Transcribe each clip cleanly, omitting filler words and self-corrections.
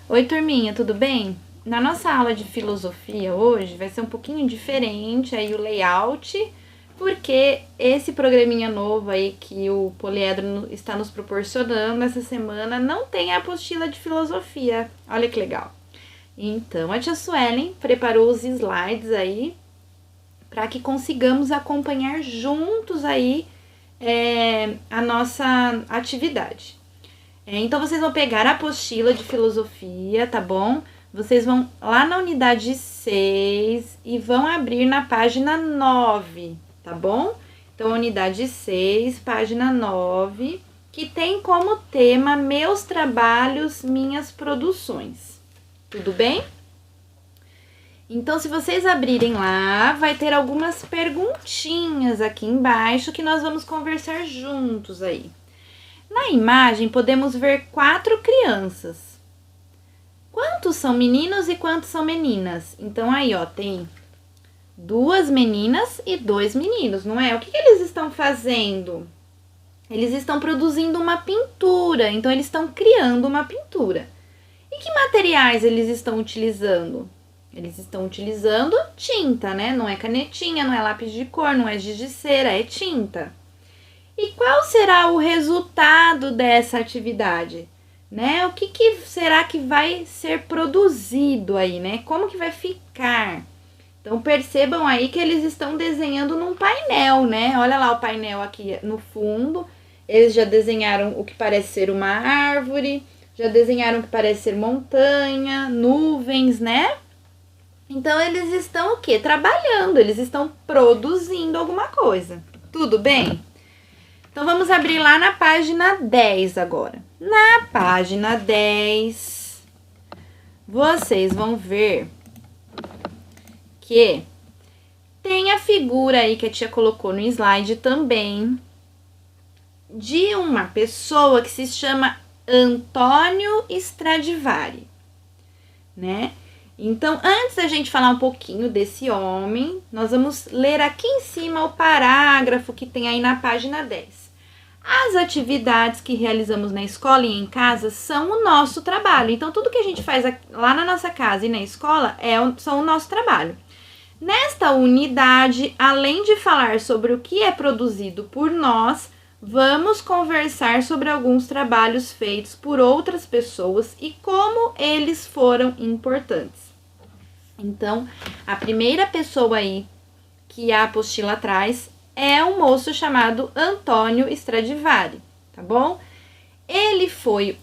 Oi, turminha, tudo bem? Na nossa aula de filosofia hoje vai ser um pouquinho diferente aí o layout, porque esse programinha novo aí que o Poliedro está nos proporcionando essa semana não tem a apostila de filosofia. Olha que legal. Então, a tia Suelen preparou os slides aí para que consigamos acompanhar juntos aí a nossa atividade. Então, vocês vão pegar a apostila de filosofia, tá bom? Vocês vão lá na unidade 6 e vão abrir na página 9, tá bom? Então, unidade 6, página 9, que tem como tema Meus Trabalhos, Minhas Produções. Tudo bem? Então, se vocês abrirem lá, vai ter algumas perguntinhas aqui embaixo que nós vamos conversar juntos aí. Na imagem, podemos ver 4 crianças. Quantos são meninos e quantos são meninas? Então, aí, ó, tem 2 meninas e 2 meninos, não é? O que eles estão fazendo? Eles estão produzindo uma pintura, então eles estão criando uma pintura. E que materiais eles estão utilizando? Eles estão utilizando tinta, né? Não é canetinha, não é lápis de cor, não é giz de cera, é tinta. E qual será o resultado dessa atividade? Né? O que será que vai ser produzido aí, né? Como que vai ficar? Então, percebam aí que eles estão desenhando num painel, né? Olha lá o painel aqui no fundo. Eles já desenharam o que parece ser uma árvore, já desenharam o que parece ser montanha, nuvens, né? Então, eles estão o quê? Trabalhando, eles estão produzindo alguma coisa. Tudo bem? Então, vamos abrir lá na página 10 agora. Na página 10, vocês vão ver que tem a figura aí que a tia colocou no slide também, de uma pessoa que se chama Antônio Stradivari, né? Então, antes da gente falar um pouquinho desse homem, nós vamos ler aqui em cima o parágrafo que tem aí na página 10. As atividades que realizamos na escola e em casa são o nosso trabalho. Então, tudo que a gente faz lá na nossa casa e na escola são o nosso trabalho. Nesta unidade, além de falar sobre o que é produzido por nós, vamos conversar sobre alguns trabalhos feitos por outras pessoas e como eles foram importantes. Então, a primeira pessoa aí que a apostila traz é um moço chamado Antônio Stradivari, tá bom? Ele foi,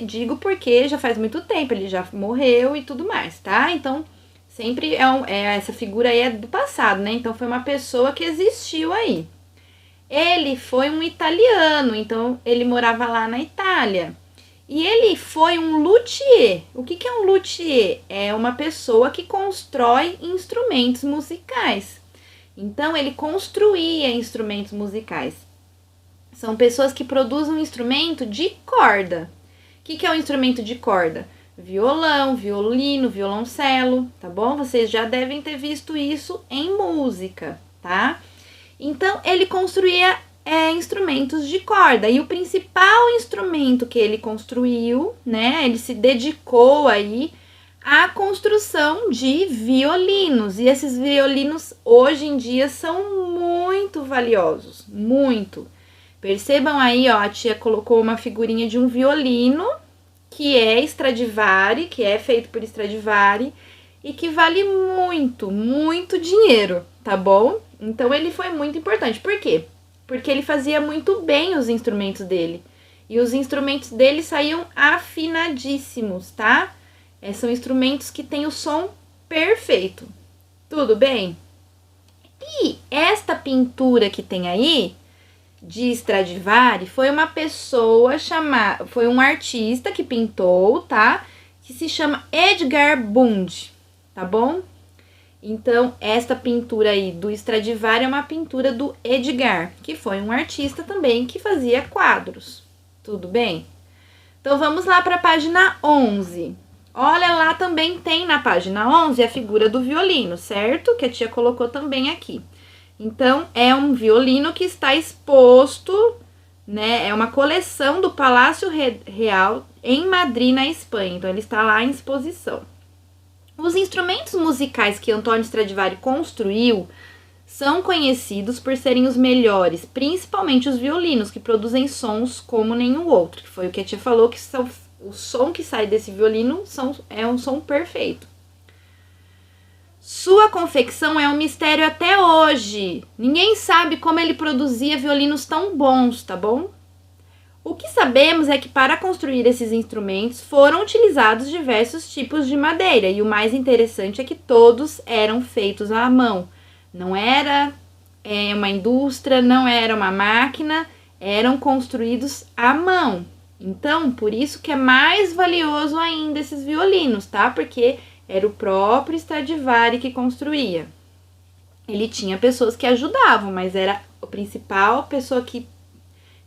digo porque já faz muito tempo, ele já morreu e tudo mais, tá? Então, sempre essa figura aí é do passado, né? Então, foi uma pessoa que existiu aí. Ele foi um italiano, então ele morava lá na Itália. E ele foi um luthier. O que é um luthier? É uma pessoa que constrói instrumentos musicais. Então, ele construía instrumentos musicais. São pessoas que produzem um instrumento de corda. O que é um instrumento de corda? Violão, violino, violoncelo, tá bom? Vocês já devem ter visto isso em música, tá? Então, ele construía instrumentos de corda. E o principal instrumento que ele construiu, né? Ele se dedicou aí à construção de violinos. E esses violinos, hoje em dia, são muito valiosos. Muito. Percebam aí, ó, a tia colocou uma figurinha de um violino, que é Stradivari, que é feito por Stradivari, e que vale muito, muito dinheiro, tá bom? Então, ele foi muito importante. Por quê? Porque ele fazia muito bem os instrumentos dele. E os instrumentos dele saíam afinadíssimos, tá? São instrumentos que têm o som perfeito. Tudo bem? E esta pintura que tem aí, de Stradivari, foi uma pessoa chamada... Foi um artista que pintou, tá? Que se chama Edgar Bund, tá bom? Então, esta pintura aí do Stradivari é uma pintura do Edgar, que foi um artista também que fazia quadros. Tudo bem? Então, vamos lá para a página 11. Olha, lá também tem na página 11 a figura do violino, certo? Que a tia colocou também aqui. Então, é um violino que está exposto, né? É uma coleção do Palácio Real em Madrid, na Espanha. Então, ele está lá em exposição. Os instrumentos musicais que Antônio Stradivari construiu são conhecidos por serem os melhores, principalmente os violinos, que produzem sons como nenhum outro. Que foi o que a tia falou, que o som que sai desse violino é um som perfeito. Sua confecção é um mistério até hoje. Ninguém sabe como ele produzia violinos tão bons, tá bom? O que sabemos é que para construir esses instrumentos foram utilizados diversos tipos de madeira, e o mais interessante é que todos eram feitos à mão. Não era uma indústria, não era uma máquina, eram construídos à mão. Então, por isso que é mais valioso ainda esses violinos, tá? Porque era o próprio Stradivari que construía. Ele tinha pessoas que ajudavam, mas era a principal pessoa que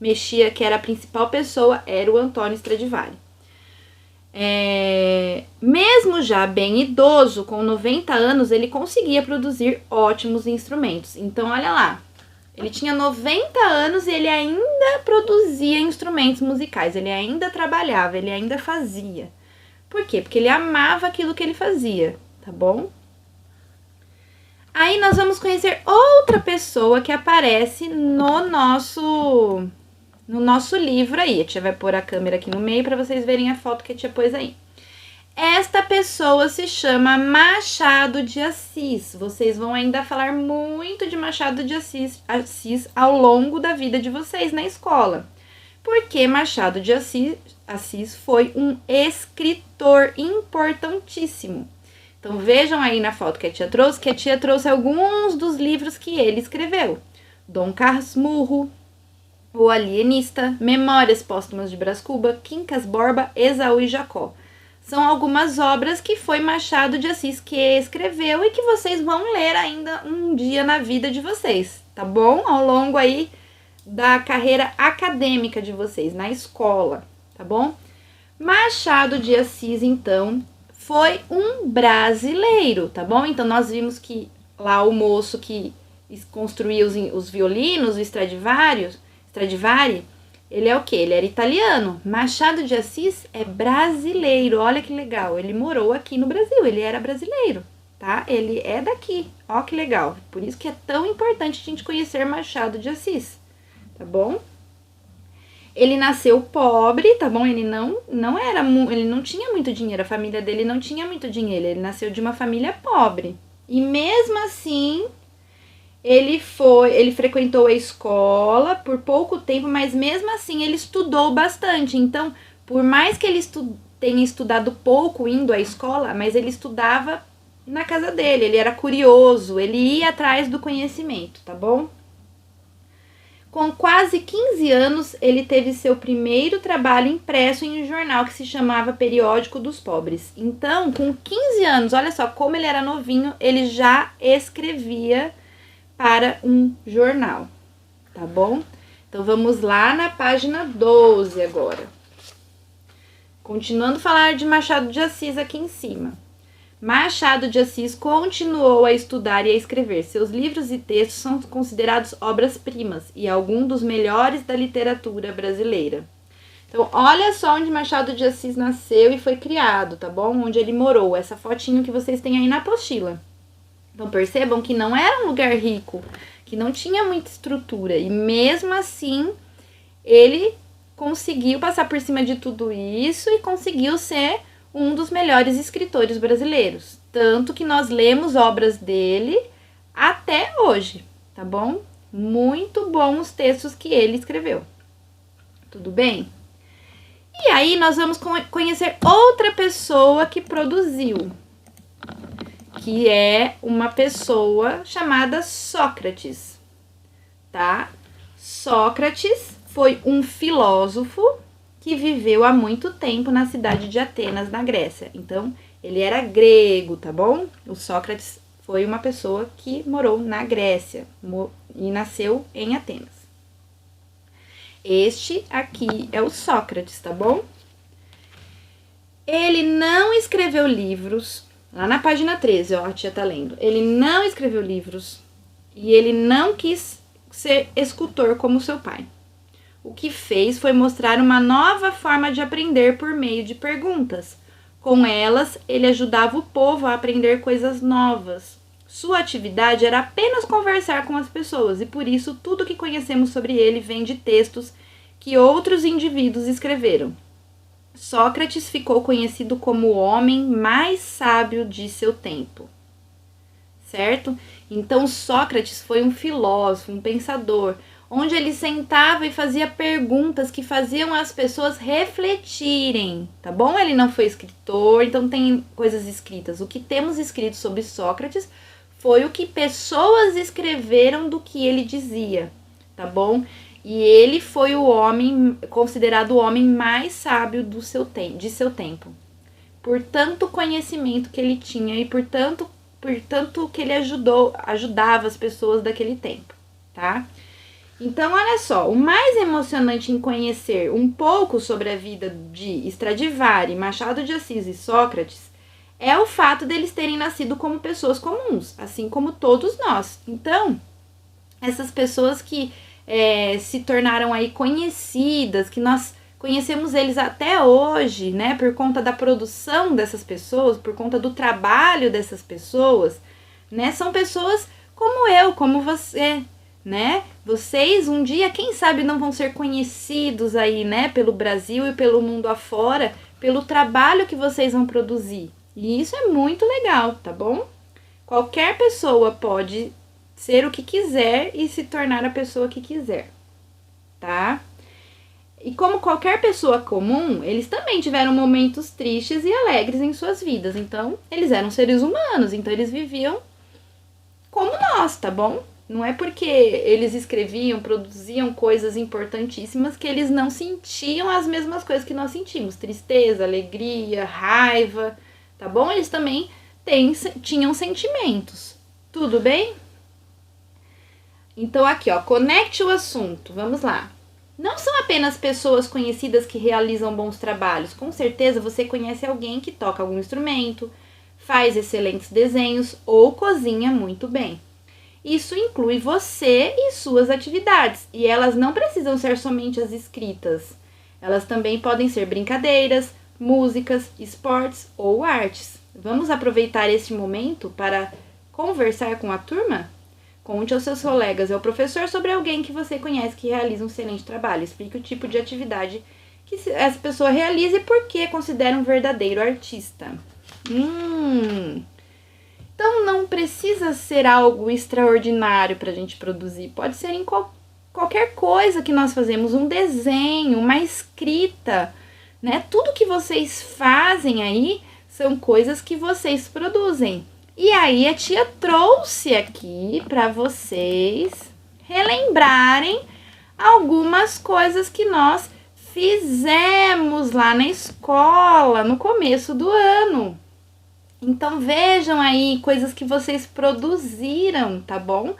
mexia, que era a principal pessoa, era o Antônio Stradivari. Mesmo já bem idoso, com 90 anos, ele conseguia produzir ótimos instrumentos. Então, olha lá, ele tinha 90 anos e ele ainda produzia instrumentos musicais, ele ainda trabalhava, ele ainda fazia. Por quê? Porque ele amava aquilo que ele fazia, tá bom? Aí nós vamos conhecer outra pessoa que aparece no nosso livro aí. A tia vai pôr a câmera aqui no meio para vocês verem a foto que a tia pôs aí. Esta pessoa se chama Machado de Assis. Vocês vão ainda falar muito de Machado de Assis ao longo da vida de vocês na escola. Porque Machado de Assis foi um escritor importantíssimo. Então vejam aí na foto que a tia trouxe alguns dos livros que ele escreveu. Dom Casmurro, O Alienista, Memórias Póstumas de Brás Cubas, Quincas Borba, Esaú e Jacó. São algumas obras que foi Machado de Assis que escreveu e que vocês vão ler ainda um dia na vida de vocês, tá bom? Ao longo aí da carreira acadêmica de vocês, na escola, tá bom? Machado de Assis, então, foi um brasileiro, tá bom? Então, nós vimos que lá o moço que construía os violinos, o Stradivari, ele é o quê? Ele era italiano. Machado de Assis é brasileiro, olha que legal. Ele morou aqui no Brasil, ele era brasileiro, tá? Ele é daqui, ó que legal. Por isso que é tão importante a gente conhecer Machado de Assis, tá bom? Ele nasceu pobre, tá bom? Ele não tinha muito dinheiro, a família dele não tinha muito dinheiro, ele nasceu de uma família pobre. E mesmo assim, ele frequentou a escola por pouco tempo, mas mesmo assim ele estudou bastante. Então, por mais que ele tenha estudado pouco indo à escola, mas ele estudava na casa dele, ele era curioso, ele ia atrás do conhecimento, tá bom? Com quase 15 anos, ele teve seu primeiro trabalho impresso em um jornal que se chamava Periódico dos Pobres. Então, com 15 anos, olha só como ele era novinho, ele já escrevia para um jornal, tá bom? Então, vamos lá na página 12 agora. Continuando a falar de Machado de Assis aqui em cima. Machado de Assis continuou a estudar e a escrever. Seus livros e textos são considerados obras-primas e alguns dos melhores da literatura brasileira. Então, olha só onde Machado de Assis nasceu e foi criado, tá bom? Onde ele morou. Essa fotinho que vocês têm aí na apostila. Então, percebam que não era um lugar rico, que não tinha muita estrutura. E mesmo assim, ele conseguiu passar por cima de tudo isso e conseguiu ser um dos melhores escritores brasileiros. Tanto que nós lemos obras dele até hoje, tá bom? Muito bons os textos que ele escreveu. Tudo bem? E aí nós vamos conhecer outra pessoa que produziu, que é uma pessoa chamada Sócrates, tá? Sócrates foi um filósofo que viveu há muito tempo na cidade de Atenas, na Grécia. Então, ele era grego, tá bom? O Sócrates foi uma pessoa que morou na Grécia e nasceu em Atenas. Este aqui é o Sócrates, tá bom? Ele não escreveu livros, lá na página 13, ó, a tia tá lendo. Ele não escreveu livros e ele não quis ser escultor como seu pai. o que fez foi mostrar uma nova forma de aprender por meio de perguntas. Com elas, ele ajudava o povo a aprender coisas novas. Sua atividade era apenas conversar com as pessoas, e por isso tudo que conhecemos sobre ele vem de textos que outros indivíduos escreveram. Sócrates ficou conhecido como o homem mais sábio de seu tempo. Certo? Então Sócrates foi um filósofo, um pensador, onde ele sentava e fazia perguntas que faziam as pessoas refletirem, tá bom? Ele não foi escritor, então tem coisas escritas. O que temos escrito sobre Sócrates foi o que pessoas escreveram do que ele dizia, tá bom? E ele foi o homem, considerado o homem mais sábio de seu tempo. Por tanto conhecimento que ele tinha e por tanto que ele ajudava as pessoas daquele tempo, tá? Então, olha só, o mais emocionante em conhecer um pouco sobre a vida de Stradivari, Machado de Assis e Sócrates é o fato deles terem nascido como pessoas comuns, assim como todos nós. Então, essas pessoas que se tornaram aí conhecidas, que nós conhecemos eles até hoje, né, por conta da produção dessas pessoas, por conta do trabalho dessas pessoas, né, são pessoas como eu, como você, né, vocês um dia, quem sabe, não vão ser conhecidos aí, né, pelo Brasil e pelo mundo afora, pelo trabalho que vocês vão produzir, e isso é muito legal, tá bom? Qualquer pessoa pode ser o que quiser e se tornar a pessoa que quiser, tá? E como qualquer pessoa comum, eles também tiveram momentos tristes e alegres em suas vidas. Então, eles eram seres humanos, então eles viviam como nós, tá bom? Não é porque eles escreviam, produziam coisas importantíssimas que eles não sentiam as mesmas coisas que nós sentimos. Tristeza, alegria, raiva, tá bom? Eles também tinham sentimentos. Tudo bem? Então aqui, ó, conecte o assunto. Vamos lá. Não são apenas pessoas conhecidas que realizam bons trabalhos. Com certeza você conhece alguém que toca algum instrumento, faz excelentes desenhos ou cozinha muito bem. Isso inclui você e suas atividades, e elas não precisam ser somente as escritas. Elas também podem ser brincadeiras, músicas, esportes ou artes. Vamos aproveitar este momento para conversar com a turma? Conte aos seus colegas e ao professor sobre alguém que você conhece que realiza um excelente trabalho. Explique o tipo de atividade que essa pessoa realiza e por que considera um verdadeiro artista. Então não precisa ser algo extraordinário para a gente produzir. Pode ser em qualquer coisa que nós fazemos, um desenho, uma escrita, né? Tudo que vocês fazem aí são coisas que vocês produzem. E aí a tia trouxe aqui para vocês relembrarem algumas coisas que nós fizemos lá na escola no começo do ano. Então vejam aí coisas que vocês produziram, tá bom?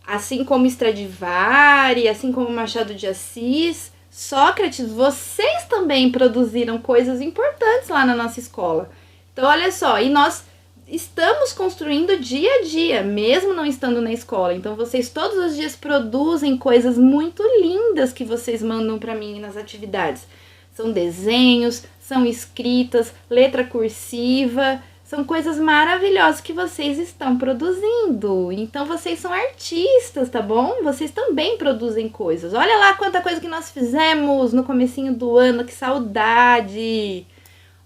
Assim como Stradivari, assim como Machado de Assis, Sócrates, vocês também produziram coisas importantes lá na nossa escola. Então olha só, e nós estamos construindo dia a dia, mesmo não estando na escola. Então vocês todos os dias produzem coisas muito lindas que vocês mandam para mim nas atividades. São desenhos, são escritas, letra cursiva, são coisas maravilhosas que vocês estão produzindo. Então vocês são artistas, tá bom? Vocês também produzem coisas. Olha lá quanta coisa que nós fizemos no comecinho do ano, que saudade!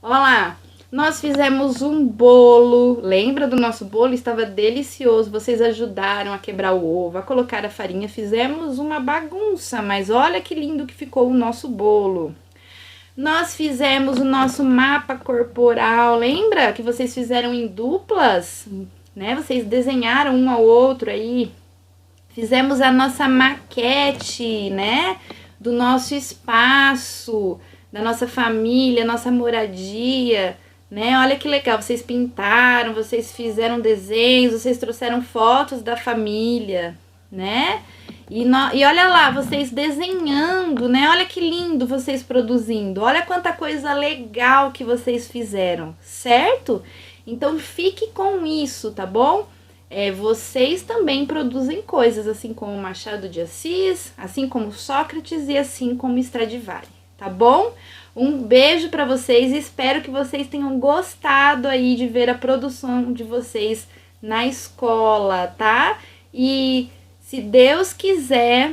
Olha lá! Nós fizemos um bolo, lembra do nosso bolo? Estava delicioso, vocês ajudaram a quebrar o ovo, a colocar a farinha, fizemos uma bagunça, mas olha que lindo que ficou o nosso bolo. Nós fizemos o nosso mapa corporal, lembra que vocês fizeram em duplas, né? Vocês desenharam um ao outro aí. Fizemos a nossa maquete, né? Do nosso espaço, da nossa família, nossa moradia, né? Olha que legal, vocês pintaram, vocês fizeram desenhos, vocês trouxeram fotos da família, né? E olha lá, vocês desenhando, né? Olha que lindo vocês produzindo. Olha quanta coisa legal que vocês fizeram, certo? Então fique com isso, tá bom? vocês também produzem coisas, assim como Machado de Assis, assim como Sócrates e assim como Stradivari, tá bom? Um beijo para vocês e espero que vocês tenham gostado aí de ver a produção de vocês na escola, tá? E se Deus quiser,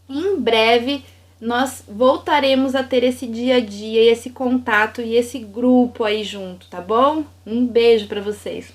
em breve nós voltaremos a ter esse dia a dia, esse contato e esse grupo aí junto, tá bom? Um beijo para vocês.